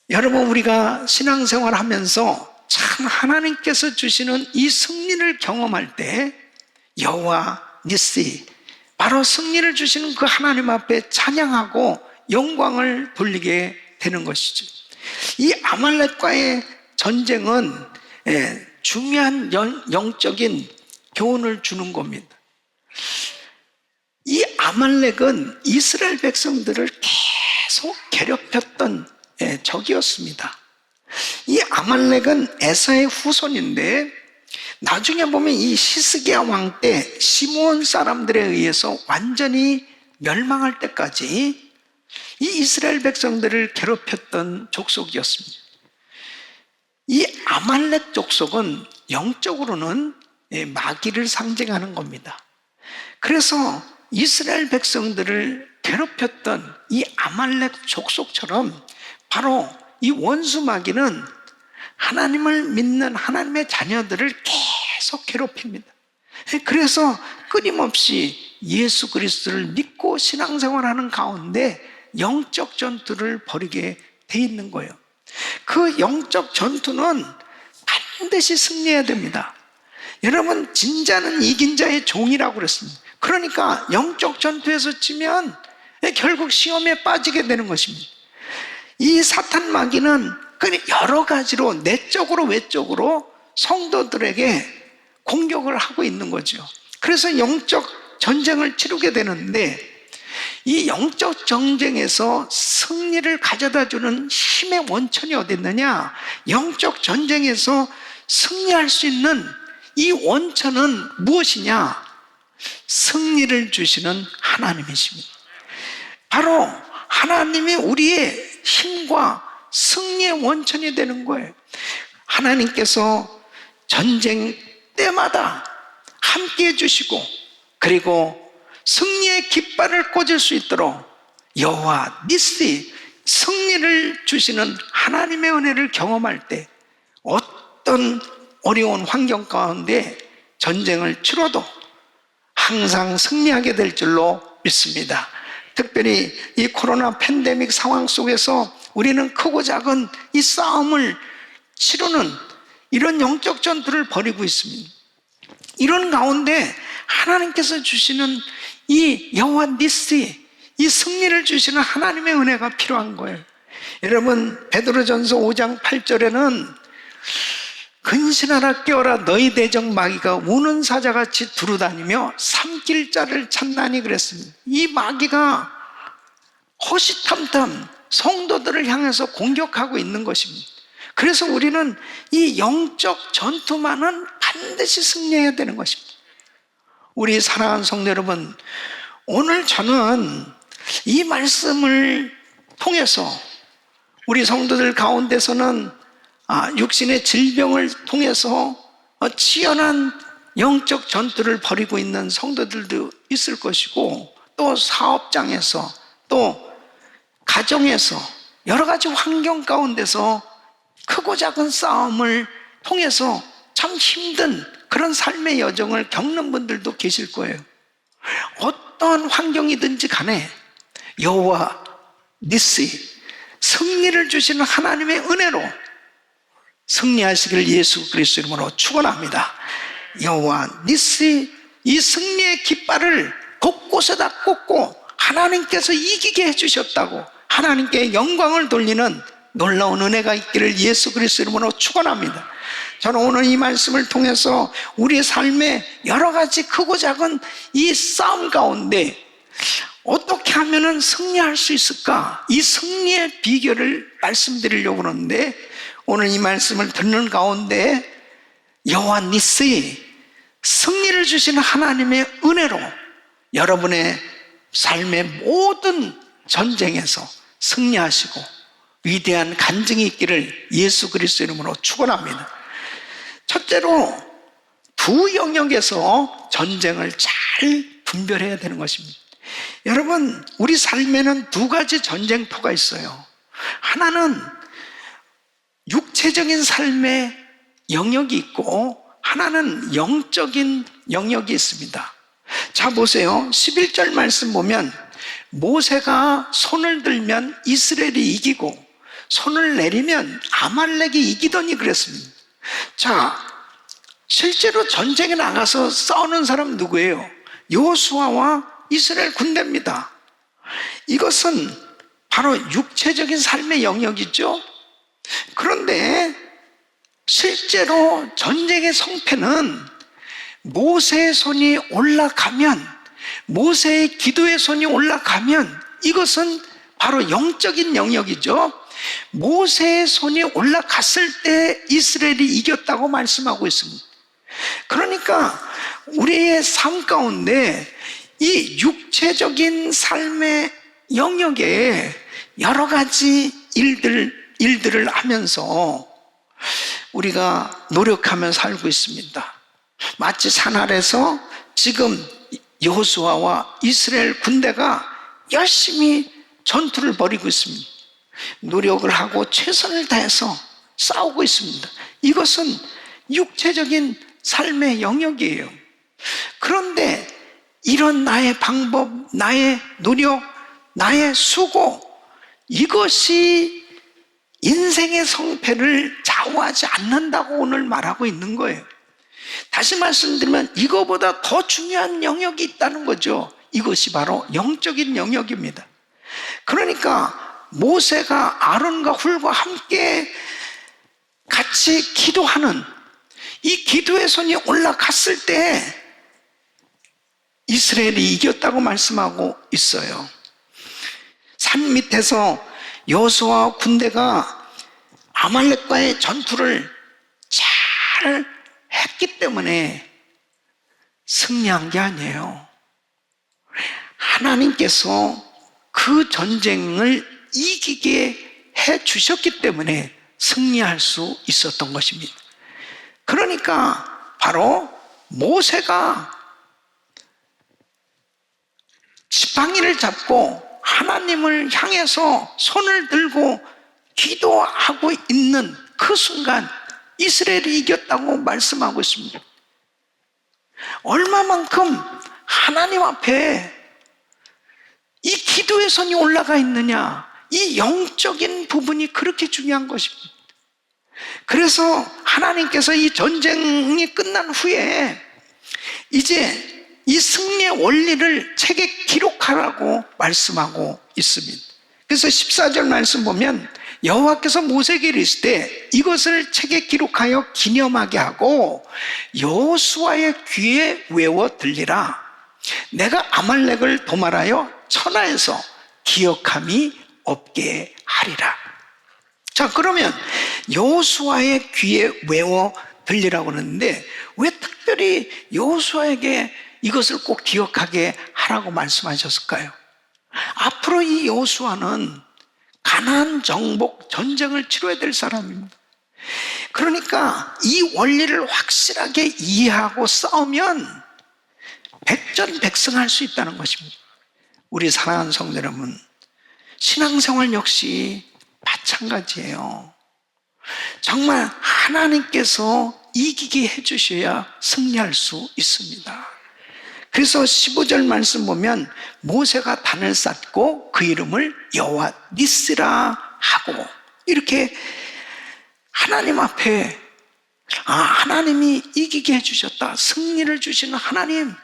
여러분, 우리가 신앙생활 하면서 참 하나님께서 주시는 이 승리를 경험할 때 여호와 니시, 바로 승리를 주시는 그 하나님 앞에 찬양하고 영광을 돌리게 되는 것이죠. 이 아말렉과의 전쟁은 중요한 영적인 교훈을 주는 겁니다. 이 아말렉은 이스라엘 백성들을 계속 괴롭혔던 적이었습니다. 이 아말렉은 에사의 후손인데 나중에 보면 이 히스기야 왕 때 시므온 사람들에 의해서 완전히 멸망할 때까지 이 이스라엘 백성들을 괴롭혔던 족속이었습니다. 이 아말렉 족속은 영적으로는 마귀를 상징하는 겁니다. 그래서 이스라엘 백성들을 괴롭혔던 이 아말렉 족속처럼 바로 이 원수 마귀는 하나님을 믿는 하나님의 자녀들을 계속 괴롭힙니다. 그래서 끊임없이 예수 그리스도를 믿고 신앙생활하는 가운데 영적 전투를 벌이게 돼 있는 거예요. 그 영적 전투는 반드시 승리해야 됩니다. 여러분, 진자는 이긴 자의 종이라고 그랬습니다. 그러니까 영적 전투에서 지면 결국 시험에 빠지게 되는 것입니다. 이 사탄 마귀는 여러 가지로 내적으로 외적으로 성도들에게 공격을 하고 있는 거죠. 그래서 영적 전쟁을 치르게 되는데 이 영적 전쟁에서 승리를 가져다 주는 힘의 원천이 어디 있느냐? 영적 전쟁에서 승리할 수 있는 이 원천은 무엇이냐? 승리를 주시는 하나님이십니다. 바로 하나님이 우리의 힘과 승리의 원천이 되는 거예요. 하나님께서 전쟁 때마다 함께 해주시고 그리고 승리의 깃발을 꽂을 수 있도록 여호와 니시, 승리를 주시는 하나님의 은혜를 경험할 때 어떤 어려운 환경 가운데 전쟁을 치러도 항상 승리하게 될 줄로 믿습니다. 특별히 이 코로나 팬데믹 상황 속에서 우리는 크고 작은 이 싸움을 치르는 이런 영적 전투를 벌이고 있습니다. 이런 가운데 하나님께서 주시는 이 여호와 니시, 이 승리를 주시는 하나님의 은혜가 필요한 거예요. 여러분, 베드로전서 5장 8절에는 근신하라 깨어라 너희 대적 마귀가 우는 사자같이 두루다니며 삼킬 자를 찾나니 그랬습니다. 이 마귀가 호시탐탐 성도들을 향해서 공격하고 있는 것입니다. 그래서 우리는 이 영적 전투만은 반드시 승리해야 되는 것입니다. 우리 사랑하는 성도 여러분, 오늘 저는 이 말씀을 통해서 우리 성도들 가운데서는 육신의 질병을 통해서 치열한 영적 전투를 벌이고 있는 성도들도 있을 것이고, 또 사업장에서, 또 가정에서, 여러 가지 환경 가운데서 크고 작은 싸움을 통해서 참 힘든 그런 삶의 여정을 겪는 분들도 계실 거예요. 어떤 환경이든지 간에 여호와 니시, 승리를 주시는 하나님의 은혜로 승리하시기를 예수 그리스도 이름으로 축원합니다. 여호와 니시, 이 승리의 깃발을 곳곳에다 꽂고 하나님께서 이기게 해주셨다고 하나님께 영광을 돌리는 놀라운 은혜가 있기를 예수 그리스도 이름으로 축원합니다. 저는 오늘 이 말씀을 통해서 우리의 삶에 여러 가지 크고 작은 이 싸움 가운데 어떻게 하면 승리할 수 있을까? 이 승리의 비결을 말씀드리려고 하는데, 오늘 이 말씀을 듣는 가운데 여호와 니시, 승리를 주시는 하나님의 은혜로 여러분의 삶의 모든 전쟁에서 승리하시고 위대한 간증이 있기를 예수 그리스도 이름으로 축원합니다. 첫째로 두 영역에서 전쟁을 잘 분별해야 되는 것입니다. 여러분, 우리 삶에는 두 가지 전쟁터가 있어요. 하나는 육체적인 삶의 영역이 있고 하나는 영적인 영역이 있습니다. 자, 보세요. 11절 말씀 보면 모세가 손을 들면 이스라엘이 이기고 손을 내리면 아말렉이 이기더니 그랬습니다. 자, 실제로 전쟁에 나가서 싸우는 사람 누구예요? 여호수아와 이스라엘 군대입니다. 이것은 바로 육체적인 삶의 영역이죠. 그런데 실제로 전쟁의 성패는 모세의 손이 올라가면, 모세의 기도의 손이 올라가면 이것은 바로 영적인 영역이죠. 모세의 손이 올라갔을 때 이스라엘이 이겼다고 말씀하고 있습니다. 그러니까 우리의 삶 가운데 이 육체적인 삶의 영역에 여러 가지 일들을 하면서 우리가 노력하며 살고 있습니다. 마치 산 아래서 지금 여호수아와 이스라엘 군대가 열심히 전투를 벌이고 있습니다. 노력을 하고 최선을 다해서 싸우고 있습니다. 이것은 육체적인 삶의 영역이에요. 그런데 이런 나의 방법, 나의 노력, 나의 수고, 이것이 인생의 성패를 좌우하지 않는다고 오늘 말하고 있는 거예요. 다시 말씀드리면 이거보다 더 중요한 영역이 있다는 거죠. 이것이 바로 영적인 영역입니다. 그러니까 모세가 아론과 훌과 함께 같이 기도하는 이 기도의 손이 올라갔을 때 이스라엘이 이겼다고 말씀하고 있어요. 산 밑에서 여호수아 군대가 아말렉과의 전투를 잘 했기 때문에 승리한 게 아니에요. 하나님께서 그 전쟁을 이기게 해 주셨기 때문에 승리할 수 있었던 것입니다. 그러니까 바로 모세가 지팡이를 잡고 하나님을 향해서 손을 들고 기도하고 있는 그 순간 이스라엘이 이겼다고 말씀하고 있습니다. 얼마만큼 하나님 앞에 이 기도의 손이 올라가 있느냐, 이 영적인 부분이 그렇게 중요한 것입니다. 그래서 하나님께서 이 전쟁이 끝난 후에 이제 이 승리의 원리를 책에 기록하라고 말씀하고 있습니다. 그래서 14절 말씀 보면 여호와께서 모세에게 이르시되 이것을 책에 기록하여 기념하게 하고 여호수아의 귀에 외워 들리라. 내가 아말렉을 도말하여 천하에서 기억함이 없게 하리라. 자, 그러면 여호수아의 귀에 외워 들리라고 하는데 왜 특별히 여호수아에게 이것을 꼭 기억하게 하라고 말씀하셨을까요? 앞으로 이 여호수아는 가나안 정복 전쟁을 치러야 될 사람입니다. 그러니까 이 원리를 확실하게 이해하고 싸우면 백전백승할 수 있다는 것입니다. 우리 사랑하는 성도 여러분, 신앙생활 역시 마찬가지예요. 정말 하나님께서 이기게 해주셔야 승리할 수 있습니다. 그래서 15절 말씀 보면 모세가 단을 쌓고 그 이름을 여호와 니스라 하고 이렇게 하나님 앞에 하나님이 이기게 해주셨다, 승리를 주시는 하나님,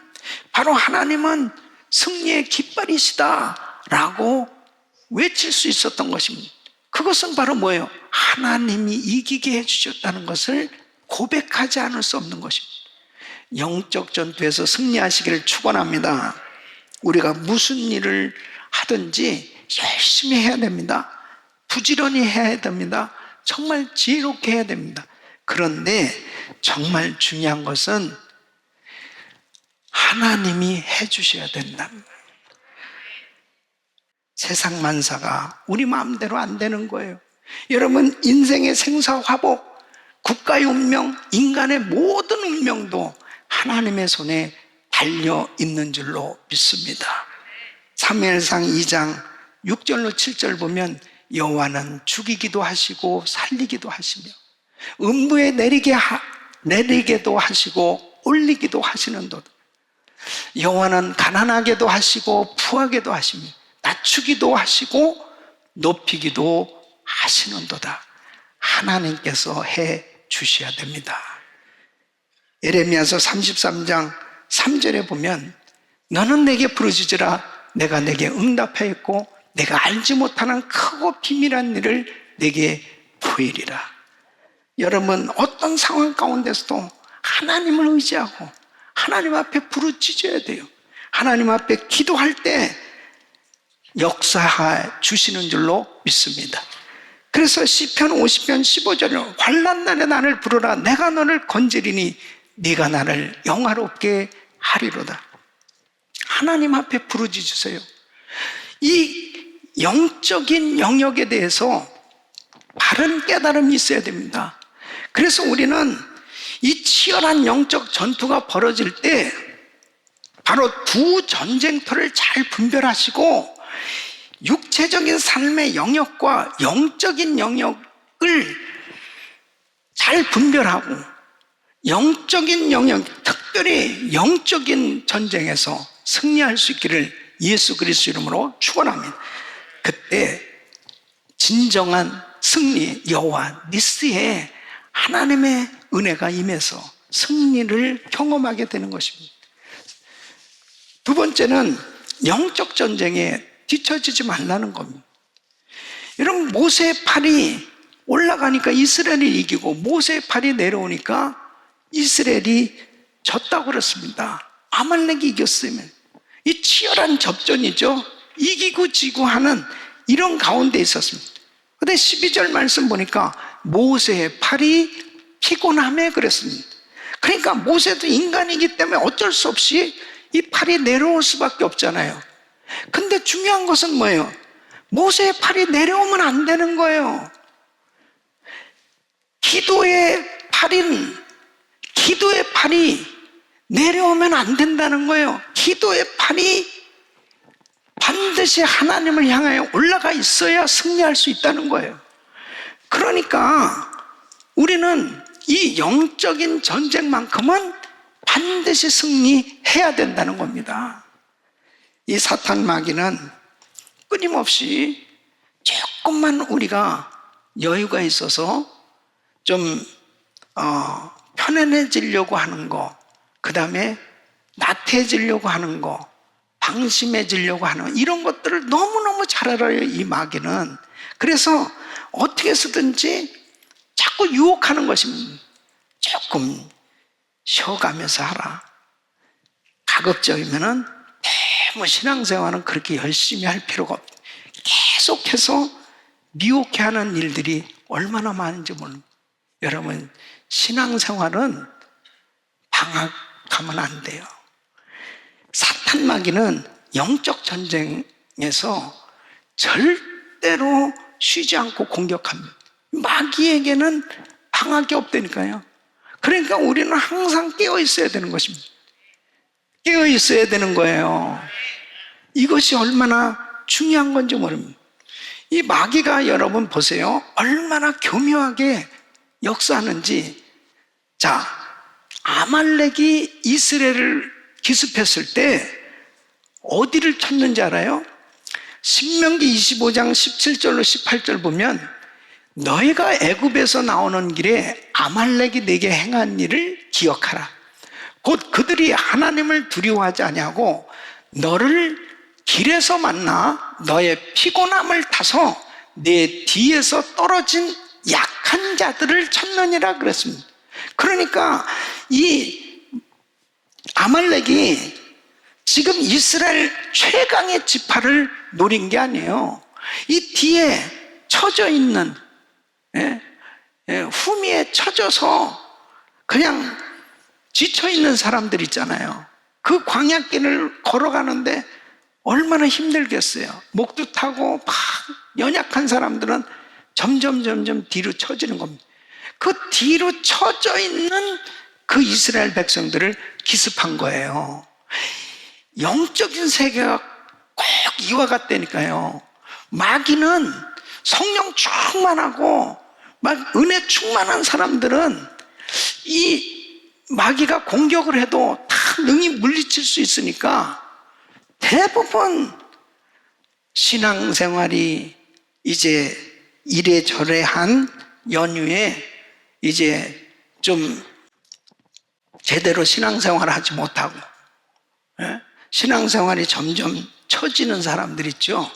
바로 하나님은 승리의 깃발이시다 라고 외칠 수 있었던 것입니다. 그것은 바로 뭐예요? 하나님이 이기게 해주셨다는 것을 고백하지 않을 수 없는 것입니다. 영적 전투에서 승리하시기를 축원합니다. 우리가 무슨 일을 하든지 열심히 해야 됩니다. 부지런히 해야 됩니다. 정말 지혜롭게 해야 됩니다. 그런데 정말 중요한 것은 하나님이 해주셔야 된답니다. 세상 만사가 우리 마음대로 안 되는 거예요. 여러분, 인생의 생사화복, 국가의 운명, 인간의 모든 운명도 하나님의 손에 달려 있는 줄로 믿습니다. 사무엘상 2장 6절로 7절 보면 여호와는 죽이기도 하시고 살리기도 하시며 음부에 내리게도 하시고 올리기도 하시는도다. 여호와는 가난하게도 하시고 부하게도 하시며 낮추기도 하시고 높이기도 하시는도다. 하나님께서 해 주셔야 됩니다. 예레미야서 33장 3절에 보면 너는 내게 부르짖으라 내가 내게 응답하였고 내가 알지 못하는 크고 비밀한 일을 내게 보이리라. 여러분 어떤 상황 가운데서도 하나님을 의지하고 하나님 앞에 부르짖어야 돼요. 하나님 앞에 기도할 때 역사해 주시는 줄로 믿습니다. 그래서 시편 50편 15절에 환난 날에 나를 부르라 내가 너를 건지리니 네가 나를 영화롭게 하리로다. 하나님 앞에 부르짖으세요. 이 영적인 영역에 대해서 바른 깨달음이 있어야 됩니다. 그래서 우리는 이 치열한 영적 전투가 벌어질 때 바로 두 전쟁터를 잘 분별하시고 육체적인 삶의 영역과 영적인 영역을 잘 분별하고 영적인 영역, 특별히 영적인 전쟁에서 승리할 수 있기를 예수 그리스도 이름으로 축원합니다. 그때 진정한 승리, 여호와 니스의 하나님의 은혜가 임해서 승리를 경험하게 되는 것입니다. 두 번째는 영적 전쟁에 뒤처지지 말라는 겁니다. 여러분 모세의 팔이 올라가니까 이스라엘이 이기고 모세의 팔이 내려오니까 이스라엘이 졌다고 그랬습니다. 아말렉이 이겼으면 이 치열한 접전이죠. 이기고 지고 하는 이런 가운데 있었습니다. 근데 12절 말씀 보니까 모세의 팔이 피곤함에 그랬습니다. 그러니까 모세도 인간이기 때문에 어쩔 수 없이 이 팔이 내려올 수밖에 없잖아요. 근데 중요한 것은 뭐예요? 모세의 팔이 내려오면 안 되는 거예요. 기도의 팔이 내려오면 안 된다는 거예요. 기도의 팔이 반드시 하나님을 향하여 올라가 있어야 승리할 수 있다는 거예요. 그러니까 우리는 이 영적인 전쟁만큼은 반드시 승리해야 된다는 겁니다. 이 사탄 마귀는 끊임없이 조금만 우리가 여유가 있어서 좀 편안해지려고 하는 거, 그 다음에 나태해지려고 하는 거, 방심해지려고 하는 이런 것들을 너무너무 잘 알아요, 이 마귀는. 그래서 어떻게 해서든지 자꾸 유혹하는 것입니다. 조금 쉬어가면서 하라. 가급적이면은 너무 신앙생활은 그렇게 열심히 할 필요가 없다. 계속해서 미혹해 하는 일들이 얼마나 많은지 모릅니다. 여러분 신앙생활은 방학하면 안 돼요. 사탄 마귀는 영적 전쟁에서 절대로 쉬지 않고 공격합니다. 마귀에게는 방학이 없다니까요. 그러니까 우리는 항상 깨어 있어야 되는 것입니다. 깨어 있어야 되는 거예요. 이것이 얼마나 중요한 건지 모릅니다. 이 마귀가 여러분 보세요. 얼마나 교묘하게 역사하는지. 자, 아말렉이 이스라엘을 기습했을 때 어디를 쳤는지 알아요? 신명기 25장 17절로 18절 보면 너희가 애굽에서 나오는 길에 아말렉이 내게 행한 일을 기억하라. 곧 그들이 하나님을 두려워하지 아니하고 너를 길에서 만나 너의 피곤함을 타서 내 뒤에서 떨어진 약한 자들을 쳤느니라 그랬습니다. 그러니까 이 아말렉이 지금 이스라엘 최강의 지파를 노린 게 아니에요. 이 뒤에 처져 있는 후미에 처져서 그냥 지쳐있는 사람들 있잖아요. 그 광야길을 걸어가는데 얼마나 힘들겠어요. 목도 타고 막 연약한 사람들은 점점 뒤로 처지는 겁니다. 그 뒤로 처져 있는 그 이스라엘 백성들을 기습한 거예요. 영적인 세계가 꼭 이와 같다니까요. 마귀는 성령 충만하고 막 은혜 충만한 사람들은 이 마귀가 공격을 해도 다 능히 물리칠 수 있으니까 대부분 신앙생활이 이제 이래저래 한 연휴에 이제 좀 제대로 신앙생활을 하지 못하고, 예? 신앙생활이 점점 처지는 사람들 있죠.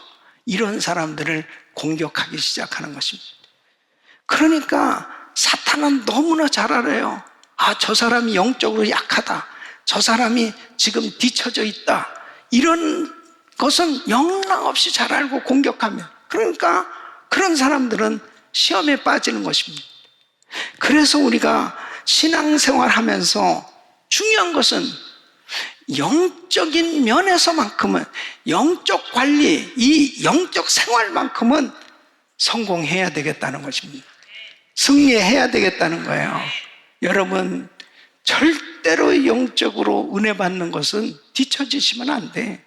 이런 사람들을 공격하기 시작하는 것입니다. 그러니까 사탄은 너무나 잘 알아요. 아, 저 사람이 영적으로 약하다, 저 사람이 지금 뒤처져 있다, 이런 것은 영락없이 잘 알고 공격하면, 그러니까 그런 사람들은 시험에 빠지는 것입니다. 그래서 우리가 신앙생활 하면서 중요한 것은 영적인 면에서만큼은, 영적 관리, 이 영적 생활만큼은 성공해야 되겠다는 것입니다. 승리해야 되겠다는 거예요. 여러분, 절대로 영적으로 은혜 받는 것은 뒤처지시면 안 돼.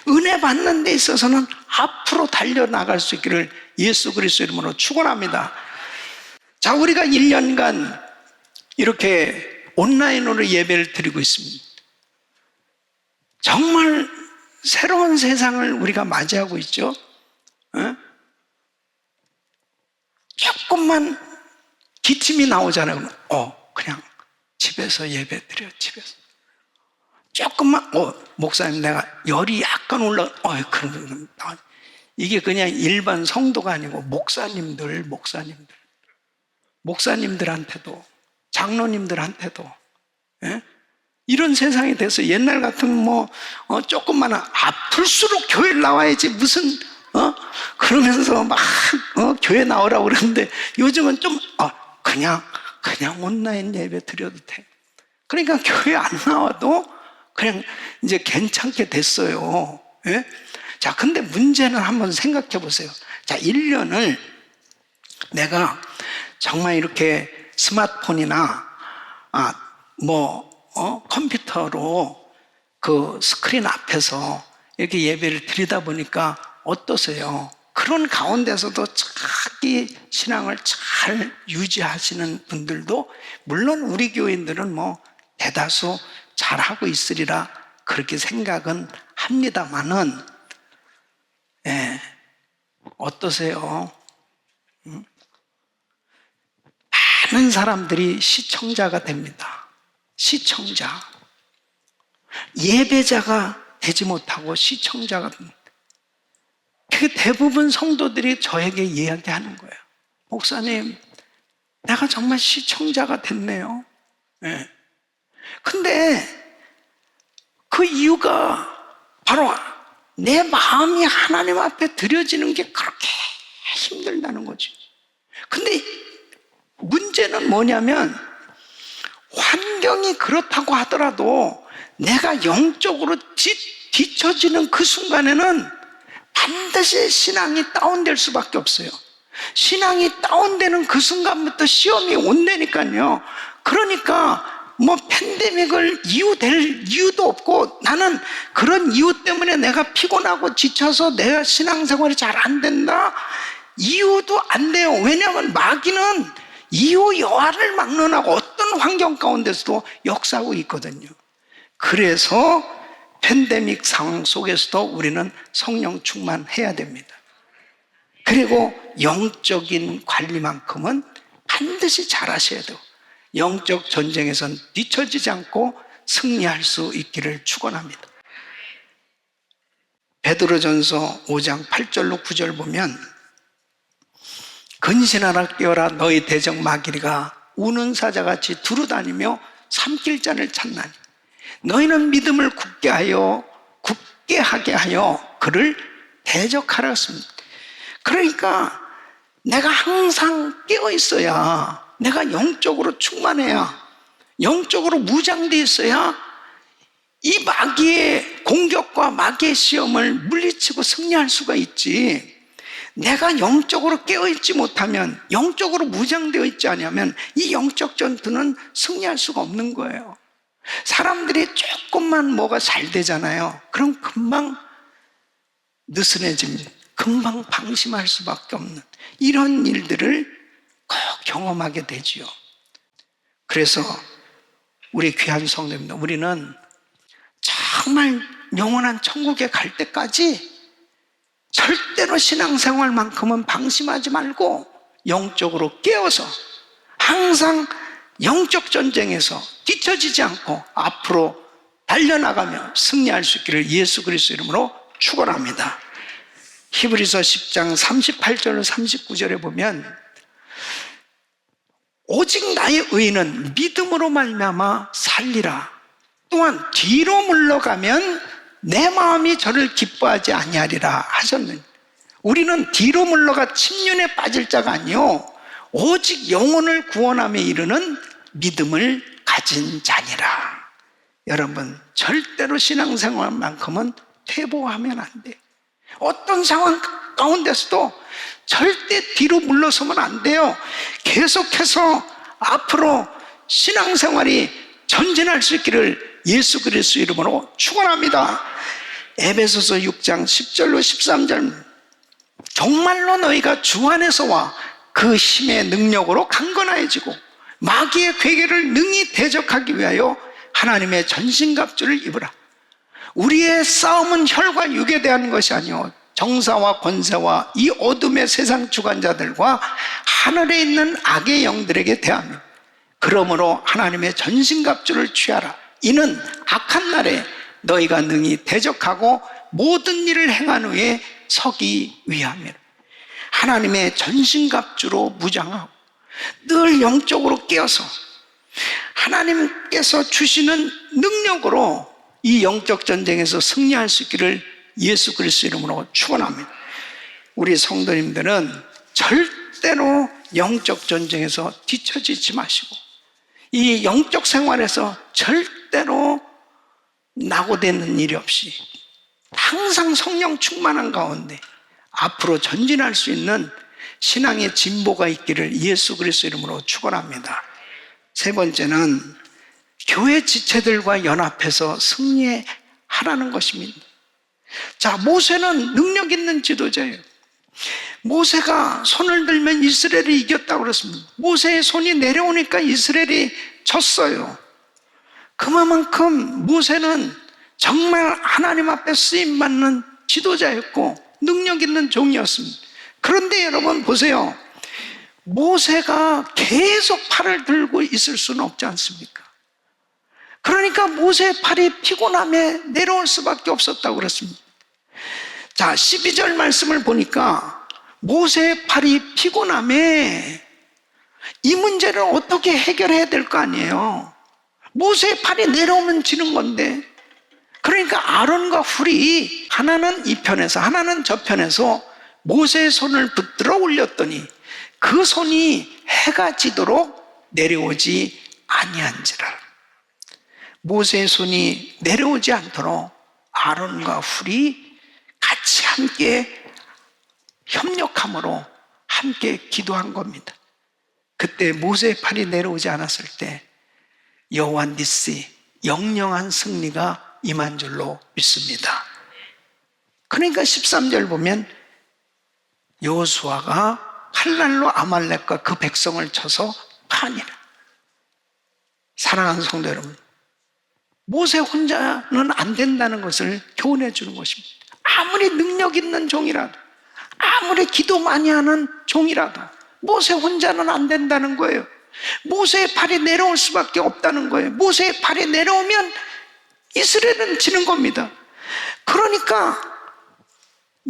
은혜 받는 데 있어서는 앞으로 달려나갈 수 있기를 예수 그리스도 이름으로 축원합니다. 자, 우리가 1년간 이렇게 온라인으로 예배를 드리고 있습니다. 정말 새로운 세상을 우리가 맞이하고 있죠. 조금만 기침이 나오잖아요. 그냥 집에서 예배 드려, 집에서. 조금만, 목사님, 내가 열이 약간 그럼, 이게 그냥 일반 성도가 아니고 목사님들한테도, 장로님들한테도, 예? 이런 세상이 돼서 옛날 같으면 조금만 아플수록 교회를 나와야지 무슨, 그러면서 막, 교회 나오라고 그러는데 요즘은 좀, 그냥 온라인 예배 드려도 돼. 그러니까 교회 안 나와도 그냥 이제 괜찮게 됐어요. 예? 자, 근데 문제는 한번 생각해 보세요. 자, 1년을 내가 정말 이렇게 스마트폰이나, 컴퓨터로 그 스크린 앞에서 이렇게 예배를 드리다 보니까 어떠세요? 그런 가운데서도 자기 신앙을 잘 유지하시는 분들도, 물론 우리 교인들은 대다수 잘하고 있으리라 그렇게 생각은 합니다만은, 예, 어떠세요? 많은 사람들이 시청자가 됩니다. 시청자. 예배자가 되지 못하고 시청자가 됩니다. 대부분 성도들이 저에게 이야기하는 거예요. 목사님, 내가 정말 시청자가 됐네요. 네. 근데 그 이유가 바로 내 마음이 하나님 앞에 드려지는 게 그렇게 힘들다는 거죠. 근데 문제는 뭐냐면, 환경이 그렇다고 하더라도 내가 영적으로 뒤처지는 그 순간에는 반드시 신앙이 다운될 수밖에 없어요. 신앙이 다운되는 그 순간부터 시험이 온다니까요. 그러니까 팬데믹을 이유될 이유도 없고, 나는 그런 이유 때문에 내가 피곤하고 지쳐서 내가 신앙생활이 잘 안 된다, 이유도 안 돼요. 왜냐하면 마귀는 이유 여하를 막론하고 어떤 환경 가운데서도 역사하고 있거든요. 그래서 팬데믹 상황 속에서도 우리는 성령 충만해야 됩니다. 그리고 영적인 관리만큼은 반드시 잘 하셔야 돼요. 영적 전쟁에선 뒤처지지 않고 승리할 수 있기를 축원합니다. 베드로전서 5장 8절로 9절 보면, 근신하라 깨어라, 너희 대적 마귀가 우는 사자같이 두루다니며 삼킬 자를 찾나니 너희는 믿음을 굳게 하게 하여 그를 대적하라 했습니다. 그러니까 내가 항상 깨어 있어야, 내가 영적으로 충만해야, 영적으로 무장되어 있어야 이 마귀의 공격과 마귀의 시험을 물리치고 승리할 수가 있지. 내가 영적으로 깨어있지 못하면, 영적으로 무장되어 있지 않으면 이 영적 전투는 승리할 수가 없는 거예요. 사람들이 조금만 뭐가 잘 되잖아요. 그럼 금방 느슨해집니다. 금방 방심할 수밖에 없는 이런 일들을 꼭 경험하게 되지요. 그래서 우리 귀한 성도입니다. 우리는 정말 영원한 천국에 갈 때까지 절대로 신앙생활만큼은 방심하지 말고 영적으로 깨어서 항상 영적 전쟁에서 뒤처지지 않고 앞으로 달려나가며 승리할 수 있기를 예수 그리스도 이름으로 축원합니다. 히브리서 10장 38절 39절에 보면 오직 나의 의인은 믿음으로 말미암아 살리라. 또한 뒤로 물러가면 내 마음이 저를 기뻐하지 아니하리라 하셨느니, 우리는 뒤로 물러가 침륜에 빠질 자가 아니요 오직 영혼을 구원함에 이르는 믿음을 가진 자니라. 여러분, 절대로 신앙생활만큼은 퇴보하면 안 돼요. 어떤 상황 가운데서도 절대 뒤로 물러서면 안 돼요. 계속해서 앞으로 신앙생활이 전진할 수 있기를 예수 그리스도 이름으로 축원합니다. 에베소서 6장 10절로 13절, 정말로 너희가 주 안에서와 그 힘의 능력으로 강건해지고 마귀의 괴계를 능히 대적하기 위하여 하나님의 전신갑주를 입으라. 우리의 싸움은 혈과 육에 대한 것이 아니요 정사와 권세와 이 어둠의 세상 주관자들과 하늘에 있는 악의 영들에게 대하며, 그러므로 하나님의 전신갑주를 취하라. 이는 악한 날에 너희가 능히 대적하고 모든 일을 행한 후에 서기 위함이라. 하나님의 전신갑주로 무장하고 늘 영적으로 깨어서 하나님께서 주시는 능력으로 이 영적 전쟁에서 승리할 수 있기를 예수 그리스도 이름으로 축원합니다. 우리 성도님들은 절대로 영적 전쟁에서 뒤처지지 마시고 이 영적 생활에서 절대로 낙오되는 일이 없이 항상 성령 충만한 가운데 앞으로 전진할 수 있는 신앙의 진보가 있기를 예수 그리스도 이름으로 축원합니다. 세 번째는 교회 지체들과 연합해서 승리하라는 것입니다. 자, 모세는 능력 있는 지도자예요. 모세가 손을 들면 이스라엘이 이겼다고 그랬습니다. 모세의 손이 내려오니까 이스라엘이 졌어요. 그만큼 모세는 정말 하나님 앞에 쓰임받는 지도자였고 능력 있는 종이었습니다. 그런데 여러분 보세요. 모세가 계속 팔을 들고 있을 수는 없지 않습니까? 그러니까 모세의 팔이 피곤함에 내려올 수밖에 없었다고 그랬습니다. 자, 12절 말씀을 보니까 모세의 팔이 피곤함에 이 문제를 어떻게 해결해야 될 거 아니에요. 모세의 팔이 내려오면 지는 건데, 그러니까 아론과 훌이 하나는 이 편에서 하나는 저 편에서 모세의 손을 붙들어 올렸더니 그 손이 해가 지도록 내려오지 아니한지라. 모세의 손이 내려오지 않도록 아론과 훌이 같이 함께 협력함으로 함께 기도한 겁니다. 그때 모세의 팔이 내려오지 않았을 때 여호와 니시, 영영한 승리가 임한 줄로 믿습니다. 그러니까 13절 보면 여호수아가 칼날로 아말렉과 그 백성을 쳐서 파니라. 사랑하는 성도 여러분, 모세 혼자는 안 된다는 것을 교훈해 주는 것입니다. 아무리 능력 있는 종이라도, 아무리 기도 많이 하는 종이라도 모세 혼자는 안 된다는 거예요. 모세의 팔이 내려올 수밖에 없다는 거예요. 모세의 팔이 내려오면 이스라엘은 지는 겁니다. 그러니까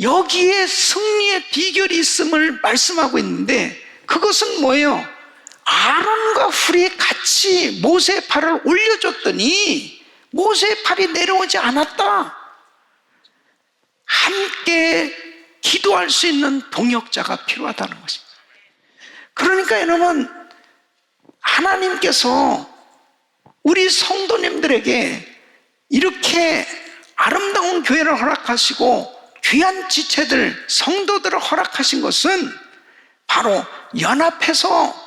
여기에 승리의 비결이 있음을 말씀하고 있는데, 그것은 뭐예요? 아론과 훌이 같이 모세의 팔을 올려줬더니 모세의 팔이 내려오지 않았다. 함께 기도할 수 있는 동역자가 필요하다는 것입니다. 그러니까 여러분, 하나님께서 우리 성도님들에게 이렇게 아름다운 교회를 허락하시고 귀한 지체들, 성도들을 허락하신 것은 바로 연합해서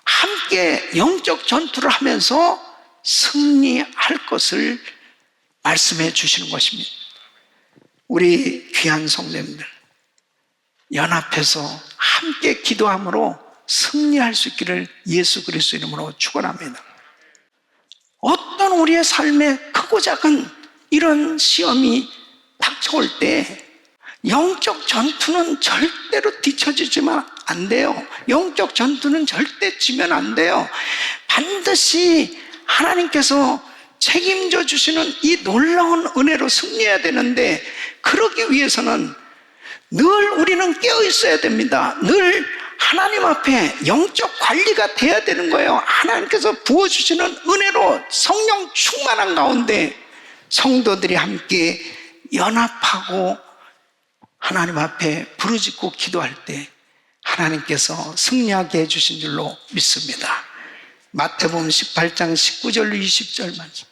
함께 영적 전투를 하면서 승리할 것을 말씀해 주시는 것입니다. 우리 귀한 성도님들, 연합해서 함께 기도함으로 승리할 수 있기를 예수 그리스도 이름으로 축원합니다. 어떤 우리의 삶에 크고 작은 이런 시험이 닥쳐올 때 영적 전투는 절대로 뒤처지지만 안 돼요. 영적 전투는 절대 지면 안 돼요. 반드시 하나님께서 책임져 주시는 이 놀라운 은혜로 승리해야 되는데, 그러기 위해서는 늘 우리는 깨어 있어야 됩니다. 늘 하나님 앞에 영적 관리가 돼야 되는 거예요. 하나님께서 부어주시는 은혜로 성령 충만한 가운데 성도들이 함께 연합하고 하나님 앞에 부르짖고 기도할 때 하나님께서 승리하게 해주신 줄로 믿습니다. 마태복음 18장 19절로 20절 말씀.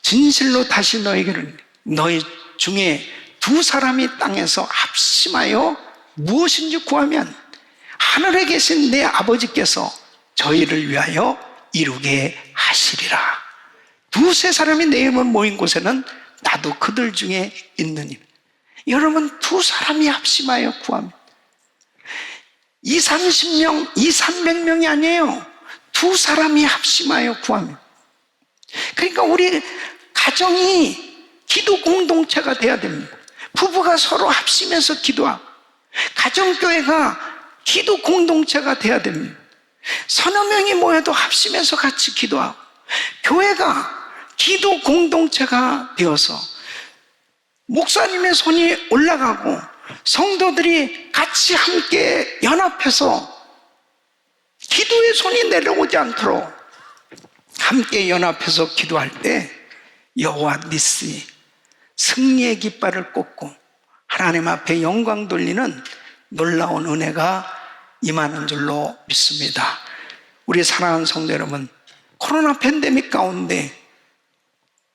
진실로 다시 너희에게는 너희 중에 두 사람이 땅에서 합심하여 무엇인지 구하면 하늘에 계신 내 아버지께서 저희를 위하여 이루게 하시리라. 두세 사람이 내 이름을 모인 곳에는 나도 그들 중에 있느니. 여러분, 두 사람이 합심하여 구하면 230명, 300명이 아니에요. 두 사람이 합심하여 구하면. 그러니까 우리 가정이 기도 공동체가 돼야 됩니다. 부부가 서로 합심해서 기도하고, 가정교회가 기도 공동체가 돼야 됩니다. 서너 명이 모여도 합심해서 같이 기도하고, 교회가 기도 공동체가 되어서 목사님의 손이 올라가고 성도들이 같이 함께 연합해서 기도의 손이 내려오지 않도록 함께 연합해서 기도할 때 여호와 니시, 승리의 깃발을 꽂고 하나님 앞에 영광 돌리는 놀라운 은혜가 임하는 줄로 믿습니다. 우리 사랑하는 성도 여러분, 코로나 팬데믹 가운데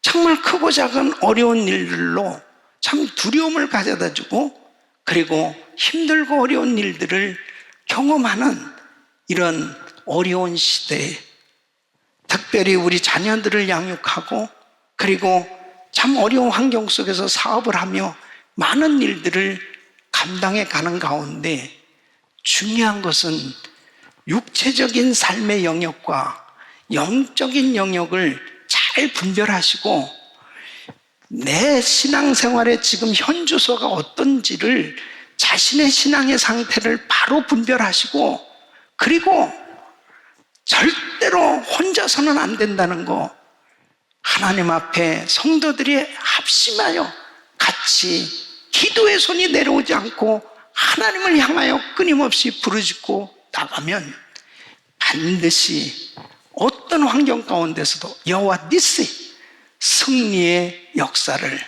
정말 크고 작은 어려운 일들로 참 두려움을 가져다 주고, 그리고 힘들고 어려운 일들을 경험하는 이런 어려운 시대에 특별히 우리 자녀들을 양육하고, 그리고 참 어려운 환경 속에서 사업을 하며 많은 일들을 감당해 가는 가운데 중요한 것은 육체적인 삶의 영역과 영적인 영역을 잘 분별하시고, 내 신앙생활의 지금 현주소가 어떤지를, 자신의 신앙의 상태를 바로 분별하시고, 그리고 절대로 혼자서는 안 된다는 거, 하나님 앞에 성도들이 합심하여 같이 기도의 손이 내려오지 않고 하나님을 향하여 끊임없이 부르짖고 나가면 반드시 어떤 환경 가운데서도 여호와 니시, 승리의 역사를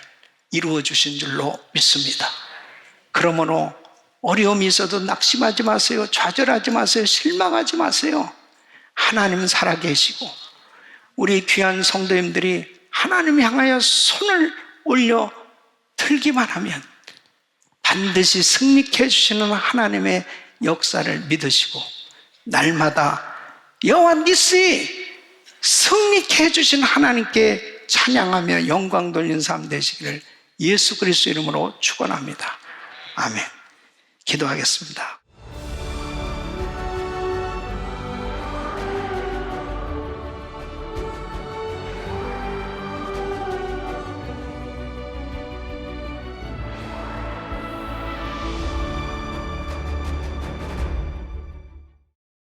이루어 주신 줄로 믿습니다. 그러므로 어려움이 있어도 낙심하지 마세요. 좌절하지 마세요. 실망하지 마세요. 하나님은 살아계시고 우리 귀한 성도님들이 하나님 향하여 손을 올려 들기만 하면 반드시 승리케 해주시는 하나님의 역사를 믿으시고, 날마다 여호와 니시, 승리케 해주신 하나님께 찬양하며 영광 돌리는 삶 되시기를 예수 그리스도 이름으로 축원합니다. 아멘. 기도하겠습니다.